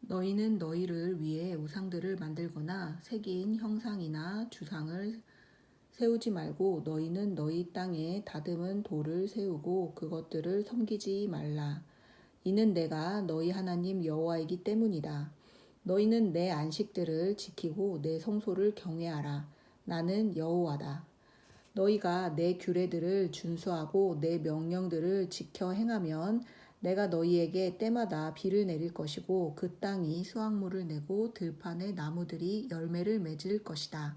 너희는 너희를 위해 우상들을 만들거나 새긴 형상이나 주상을 세우지 말고 너희는 너희 땅에 다듬은 돌을 세우고 그것들을 섬기지 말라. 이는 내가 너희 하나님 여호와이기 때문이다. 너희는 내 안식들을 지키고 내 성소를 경외하라. 나는 여호와다. 너희가 내 규례들을 준수하고 내 명령들을 지켜 행하면 내가 너희에게 때마다 비를 내릴 것이고 그 땅이 수확물을 내고 들판의 나무들이 열매를 맺을 것이다.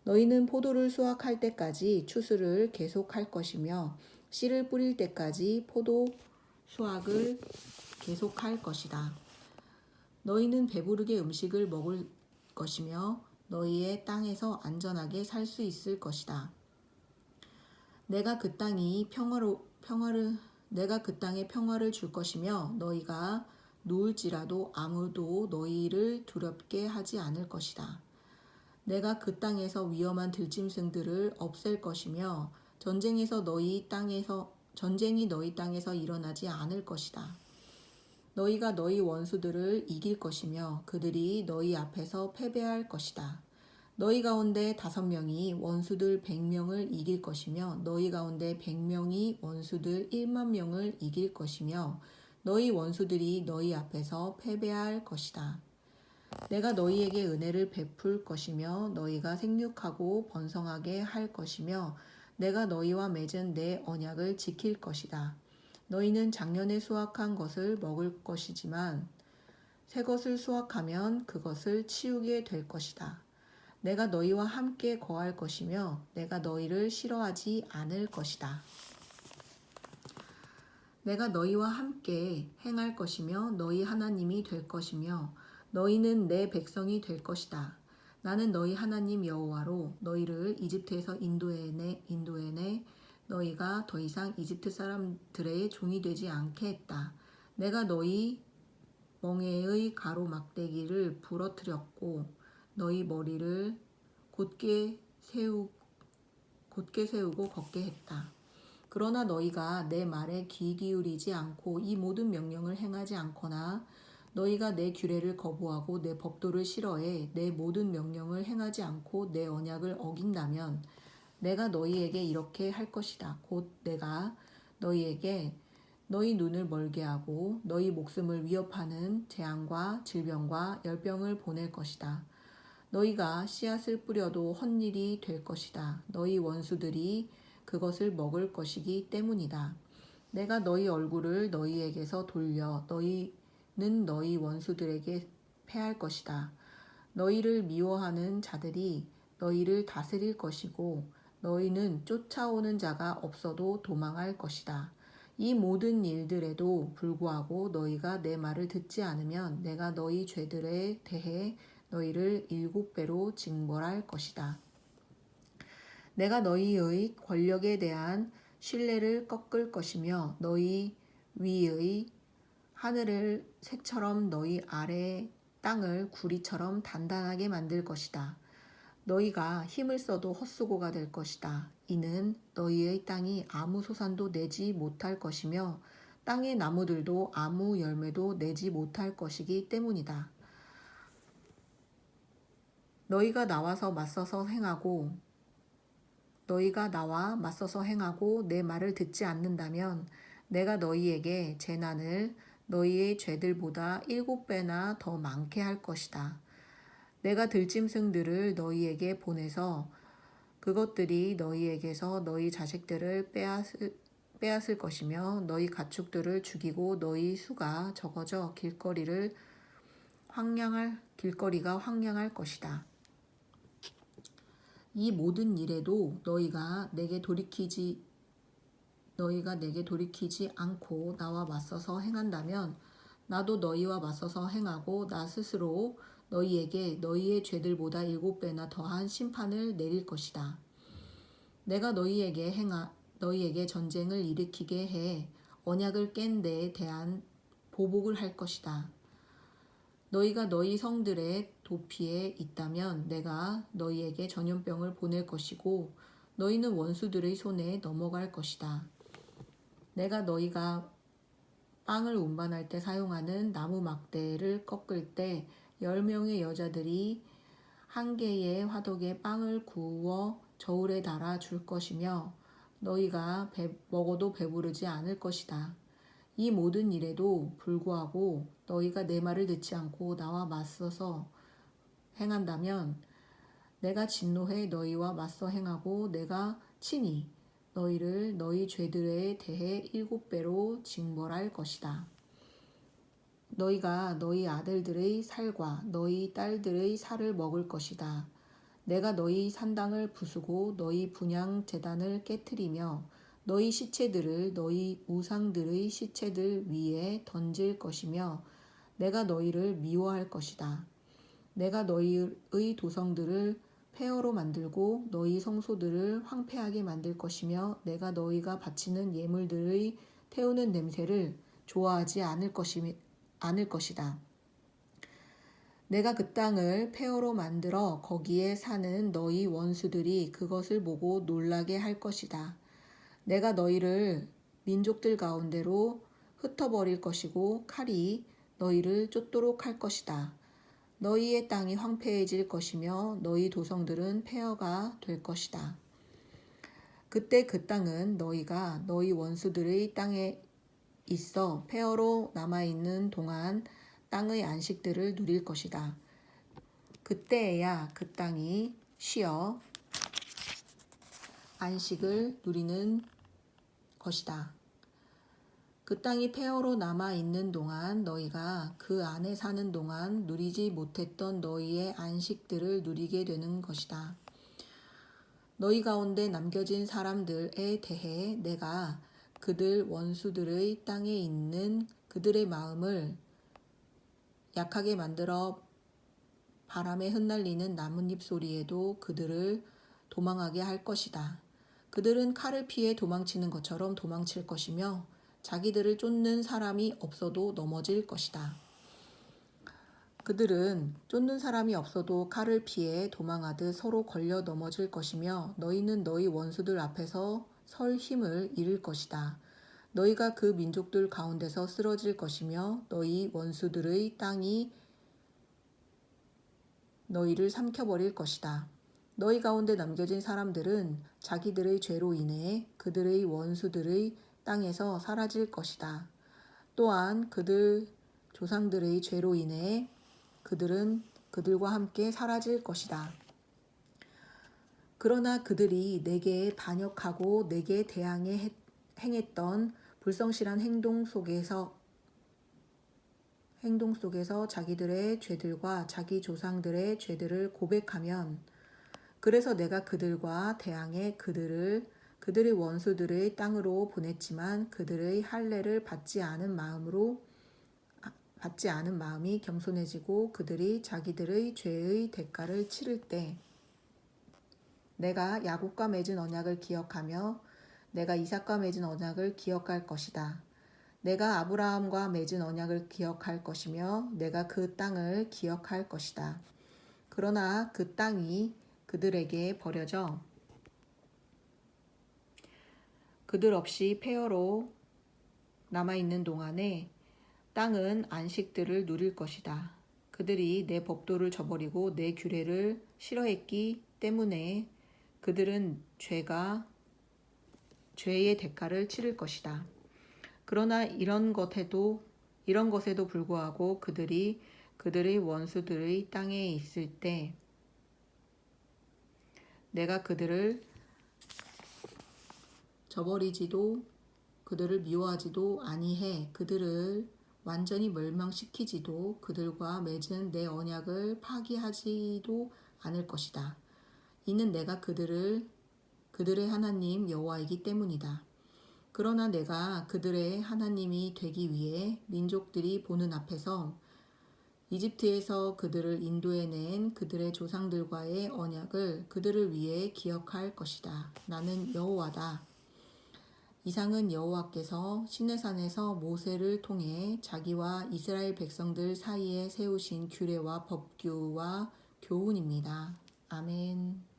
너희는 포도를 수확할 때까지 추수를 계속할 것이며 씨를 뿌릴 때까지 포도 수확을 계속할 것이다. 너희는 배부르게 음식을 먹을 것이며 너희의 땅에서 안전하게 살 수 있을 것이다. 내가 그 땅에 평화를 줄 것이며 너희가 누울지라도 아무도 너희를 두렵게 하지 않을 것이다. 내가 그 땅에서 위험한 들짐승들을 없앨 것이며 전쟁이 너희 땅에서 일어나지 않을 것이다. 너희가 너희 원수들을 이길 것이며 그들이 너희 앞에서 패배할 것이다. 너희 가운데 5명이 원수들 100명을 이길 것이며 너희 가운데 100명이 원수들 1만 명을 이길 것이며 너희 원수들이 너희 앞에서 패배할 것이다. 내가 너희에게 은혜를 베풀 것이며 너희가 생육하고 번성하게 할 것이며 내가 너희와 맺은 내 언약을 지킬 것이다. 너희는 작년에 수확한 것을 먹을 것이지만 새 것을 수확하면 그것을 치우게 될 것이다. 내가 너희와 함께 거할 것이며 내가 너희를 싫어하지 않을 것이다. 내가 너희와 함께 행할 것이며 너희 하나님이 될 것이며 너희는 내 백성이 될 것이다. 나는 너희 하나님 여호와로 너희를 이집트에서 인도해내 너희가 더 이상 이집트 사람들의 종이 되지 않게 했다. 내가 너희 멍에의 가로막대기를 부러뜨렸고 너희 머리를 곧게 세우고 걷게 했다. 그러나 너희가 내 말에 귀 기울이지 않고 이 모든 명령을 행하지 않거나 너희가 내 규례를 거부하고 내 법도를 싫어해 내 모든 명령을 행하지 않고 내 언약을 어긴다면 내가 너희에게 이렇게 할 것이다. 곧 내가 너희에게 너희 눈을 멀게 하고 너희 목숨을 위협하는 재앙과 질병과 열병을 보낼 것이다. 너희가 씨앗을 뿌려도 헛일이 될 것이다. 너희 원수들이 그것을 먹을 것이기 때문이다. 내가 너희 얼굴을 너희에게서 돌려 너희는 너희 원수들에게 패할 것이다. 너희를 미워하는 자들이 너희를 다스릴 것이고 너희는 쫓아오는 자가 없어도 도망할 것이다. 이 모든 일들에도 불구하고 너희가 내 말을 듣지 않으면 내가 너희 죄들에 대해 너희를 7배로 징벌할 것이다. 내가 너희의 권력에 대한 신뢰를 꺾을 것이며 너희 위의 하늘을 새처럼 너희 아래 땅을 구리처럼 단단하게 만들 것이다. 너희가 힘을 써도 헛수고가 될 것이다. 이는 너희의 땅이 아무 소산도 내지 못할 것이며 땅의 나무들도 아무 열매도 내지 못할 것이기 때문이다. 너희가 나와 맞서서 행하고 내 말을 듣지 않는다면 내가 너희에게 재난을 너희의 죄들보다 7배나 더 많게 할 것이다. 내가 들짐승들을 너희에게 보내서 그것들이 너희에게서 너희 자식들을 빼앗을 것이며 너희 가축들을 죽이고 너희 수가 적어져 길거리가 황량할 것이다. 이 모든 일에도 너희가 내게 돌이키지 않고 나와 맞서서 행한다면 나도 너희와 맞서서 행하고 나 스스로 너희에게 너희의 죄들보다 7배나 더한 심판을 내릴 것이다. 내가 너희에게 전쟁을 일으키게 해 언약을 깬 데에 대한 보복을 할 것이다. 너희가 너희 성들의 도피에 있다면 내가 너희에게 전염병을 보낼 것이고 너희는 원수들의 손에 넘어갈 것이다. 내가 빵을 운반할 때 사용하는 나무 막대를 꺾을 때 10명의 여자들이 한 개의 화덕에 빵을 구워 저울에 달아 줄 것이며 너희가 먹어도 배부르지 않을 것이다. 이 모든 일에도 불구하고 너희가 내 말을 듣지 않고 나와 맞서서 행한다면 내가 진노해 너희와 맞서 행하고 내가 친히 너희를 너희 죄들에 대해 7배로 징벌할 것이다. 너희가 너희 아들들의 살과 너희 딸들의 살을 먹을 것이다. 내가 너희 산당을 부수고 너희 분향 제단을 깨뜨리며 너희 시체들을 너희 우상들의 시체들 위에 던질 것이며 내가 너희를 미워할 것이다. 내가 너희의 도성들을 폐허로 만들고 너희 성소들을 황폐하게 만들 것이며 내가 너희가 바치는 예물들의 태우는 냄새를 좋아하지 않을 것이다. 내가 그 땅을 폐허로 만들어 거기에 사는 너희 원수들이 그것을 보고 놀라게 할 것이다. 내가 너희를 민족들 가운데로 흩어버릴 것이고 칼이 너희를 쫓도록 할 것이다. 너희의 땅이 황폐해질 것이며 너희 도성들은 폐허가 될 것이다. 그때 그 땅은 너희가 너희 원수들의 땅에 있어 폐허로 남아있는 동안 땅의 안식들을 누릴 것이다. 그때에야 그 땅이 쉬어 안식을 누리는 것이다. 그 땅이 폐허로 남아있는 동안 너희가 그 안에 사는 동안 누리지 못했던 너희의 안식들을 누리게 되는 것이다. 너희 가운데 남겨진 사람들에 대해 내가 그들 원수들의 땅에 있는 그들의 마음을 약하게 만들어 바람에 흩날리는 나뭇잎 소리에도 그들을 도망하게 할 것이다. 그들은 칼을 피해 도망치는 것처럼 도망칠 것이며 자기들을 쫓는 사람이 없어도 넘어질 것이다. 그들은 쫓는 사람이 없어도 칼을 피해 도망하듯 서로 걸려 넘어질 것이며 너희는 너희 원수들 앞에서 설 힘을 잃을 것이다. 너희가 그 민족들 가운데서 쓰러질 것이며 너희 원수들의 땅이 너희를 삼켜버릴 것이다. 너희 가운데 남겨진 사람들은 자기들의 죄로 인해 그들의 원수들의 땅에서 사라질 것이다. 또한 그들 조상들의 죄로 인해 그들은 그들과 함께 사라질 것이다. 그러나 그들이 내게 반역하고 내게 대항해 행했던 불성실한 행동 속에서 자기들의 죄들과 자기 조상들의 죄들을 고백하면 그래서 내가 그들과 대항해 그들의 원수들의 땅으로 보냈지만 그들의 할례를 받지 않은 마음이 겸손해지고 그들이 자기들의 죄의 대가를 치를 때 내가 야곱과 맺은 언약을 기억하며 내가 이삭과 맺은 언약을 기억할 것이다. 내가 아브라함과 맺은 언약을 기억할 것이며 내가 그 땅을 기억할 것이다. 그러나 그 땅이 그들에게 버려져 그들 없이 폐허로 남아있는 동안에 땅은 안식들을 누릴 것이다. 그들이 내 법도를 저버리고 내 규례를 싫어했기 때문에 그들은 죄의 대가를 치를 것이다. 그러나 이런 것에도 불구하고 그들이 그들의 원수들의 땅에 있을 때 내가 그들을 저버리지도 그들을 미워하지도 아니해 그들을 완전히 멸망시키지도 그들과 맺은 내 언약을 파기하지도 않을 것이다. 이는 내가 그들의 하나님 여호와이기 때문이다. 그러나 내가 그들의 하나님이 되기 위해 민족들이 보는 앞에서 이집트에서 그들을 인도해낸 그들의 조상들과의 언약을 그들을 위해 기억할 것이다. 나는 여호와다. 이상은 여호와께서 시내산에서 모세를 통해 자기와 이스라엘 백성들 사이에 세우신 규례와 법규와 교훈입니다. 아멘.